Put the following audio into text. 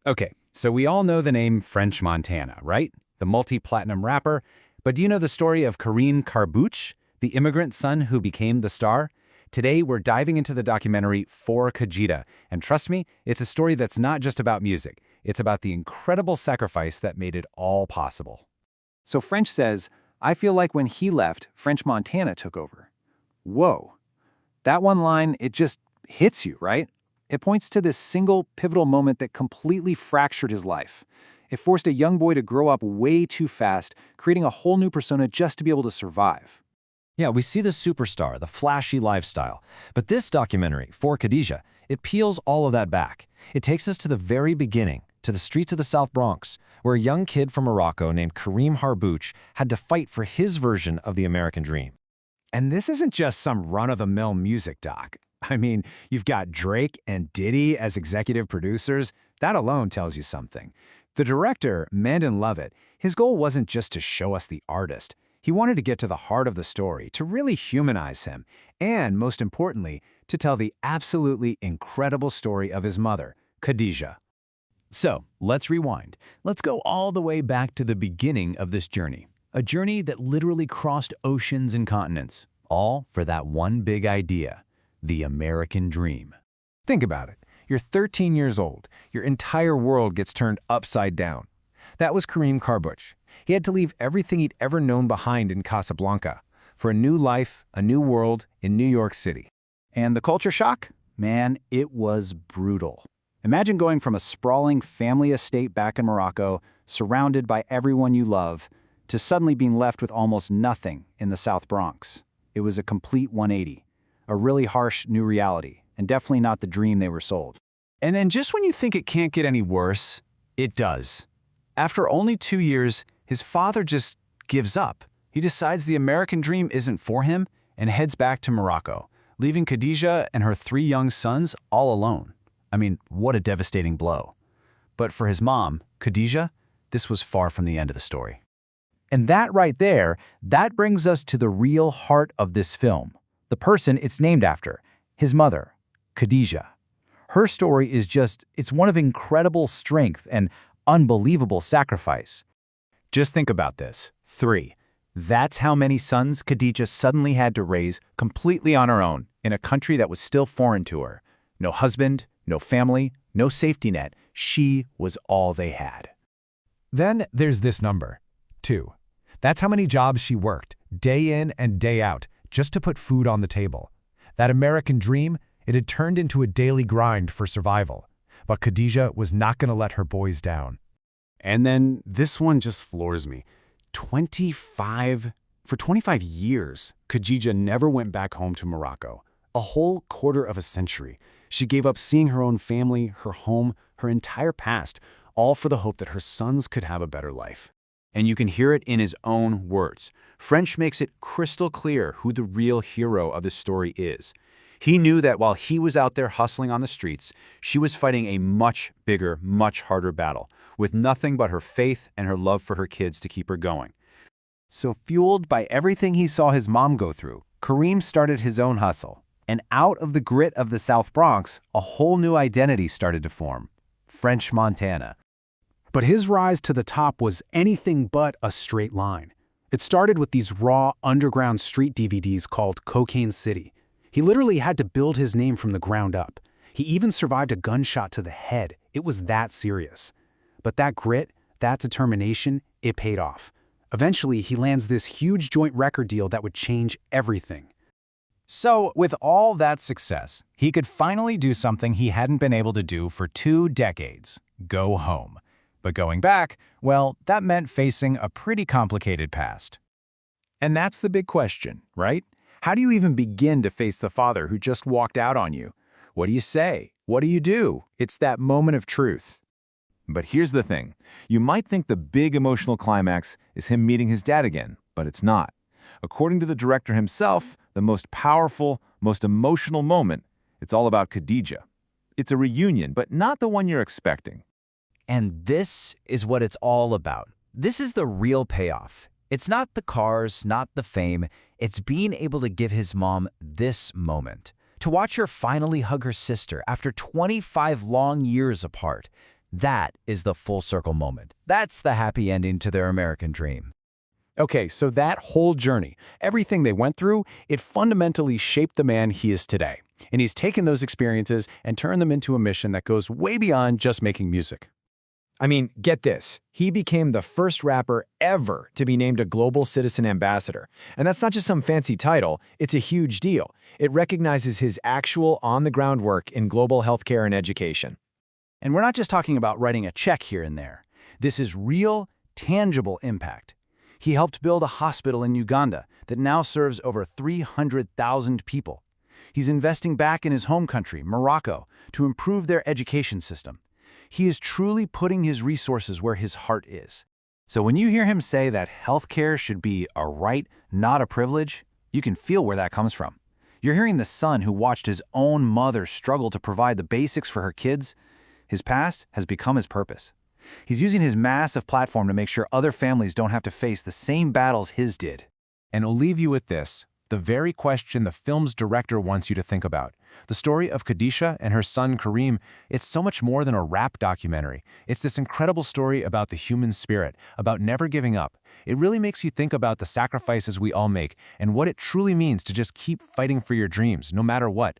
Okay, so we all know the name French Montana, right? The multi-platinum rapper. But do you know the story of Karim Kharbouch, the immigrant son who became the star? Today, we're diving into the documentary For Khadija. And trust me, it's a story that's not just about music. It's about the incredible sacrifice that made it all possible. So French says, I feel like when he left, French Montana took over. Whoa. That one line, it just hits you, right? It points to this single pivotal moment that completely fractured his life. It forced a young boy to grow up way too fast, creating a whole new persona just to be able to survive. Yeah, we see the superstar, the flashy lifestyle. But this documentary, For Khadija, it peels all of that back. It takes us to the very beginning, to the streets of the South Bronx, where a young kid from Morocco named Karim Kharbouch had to fight for his version of the American dream. And this isn't just some run-of-the-mill music doc. I mean, you've got Drake and Diddy as executive producers. That alone tells you something. The director, Mandon Lovett, his goal wasn't just to show us the artist. He wanted to get to the heart of the story, to really humanize him, and, most importantly, to tell the absolutely incredible story of his mother, Khadija. So, let's rewind. Let's go all the way back to the beginning of this journey. A journey that literally crossed oceans and continents, all for that one big idea, the American dream. Think about it. You're 13 years old. Your entire world gets turned upside down. That was Karim Kharbouch. He had to leave everything he'd ever known behind in Casablanca for a new life, a new world in New York City. And the culture shock? Man, it was brutal. Imagine going from a sprawling family estate back in Morocco, surrounded by everyone you love, to suddenly being left with almost nothing in the South Bronx. It was a complete 180, a really harsh new reality, and definitely not the dream they were sold. And then just when you think it can't get any worse, it does. After only 2 years, his father just gives up. He decides the American dream isn't for him and heads back to Morocco, leaving Khadija and her 3 young sons all alone. I mean, what a devastating blow. But for his mom, Khadija, this was far from the end of the story. And that right there, that brings us to the real heart of this film. The person it's named after, his mother, Khadija. Her story is it's one of incredible strength and unbelievable sacrifice. Just think about this. 3. That's how many sons Khadija suddenly had to raise completely on her own in a country that was still foreign to her. No husband, no family, no safety net. She was all they had. Then there's this number, 2. That's how many jobs she worked, day in and day out, just to put food on the table. That American dream, it had turned into a daily grind for survival. But Khadija was not going to let her boys down. And then this one just floors me. For 25 years, Khadija never went back home to Morocco. A whole quarter of a century. She gave up seeing her own family, her home, her entire past, all for the hope that her sons could have a better life. And you can hear it in his own words. French makes it crystal clear who the real hero of the story is. He knew that while he was out there hustling on the streets, she was fighting a much bigger, much harder battle, with nothing but her faith and her love for her kids to keep her going. So fueled by everything he saw his mom go through, Karim started his own hustle. And out of the grit of the South Bronx, a whole new identity started to form. French Montana. But his rise to the top was anything but a straight line. It started with these raw, underground street DVDs called Cocaine City. He literally had to build his name from the ground up. He even survived a gunshot to the head. It was that serious. But that grit, that determination, it paid off. Eventually, he lands this huge joint record deal that would change everything. So, with all that success, he could finally do something he hadn't been able to do for 2 decades, go home. But going back, well, that meant facing a pretty complicated past. And that's the big question, right? How do you even begin to face the father who just walked out on you? What do you say? What do you do? It's that moment of truth. But here's the thing. You might think the big emotional climax is him meeting his dad again, but it's not. According to the director himself, the most powerful, most emotional moment, it's all about Khadija. It's a reunion, but not the one you're expecting. And this is what it's all about. This is the real payoff. It's not the cars, not the fame. It's being able to give his mom this moment. To watch her finally hug her sister after 25 long years apart. That is the full circle moment. That's the happy ending to their American dream. Okay, so that whole journey, everything they went through, it fundamentally shaped the man he is today. And he's taken those experiences and turned them into a mission that goes way beyond just making music. I mean, get this. He became the first rapper ever to be named a Global Citizen Ambassador. And that's not just some fancy title, it's a huge deal. It recognizes his actual on-the-ground work in global healthcare and education. And we're not just talking about writing a check here and there. This is real, tangible impact. He helped build a hospital in Uganda that now serves over 300,000 people. He's investing back in his home country, Morocco, to improve their education system. He is truly putting his resources where his heart is. So when you hear him say that healthcare should be a right, not a privilege, you can feel where that comes from. You're hearing the son who watched his own mother struggle to provide the basics for her kids. His past has become his purpose. He's using his massive platform to make sure other families don't have to face the same battles his did. And I'll leave you with this, the very question the film's director wants you to think about. The story of Khadija and her son Karim, it's so much more than a rap documentary. It's this incredible story about the human spirit, about never giving up. It really makes you think about the sacrifices we all make and what it truly means to just keep fighting for your dreams, no matter what.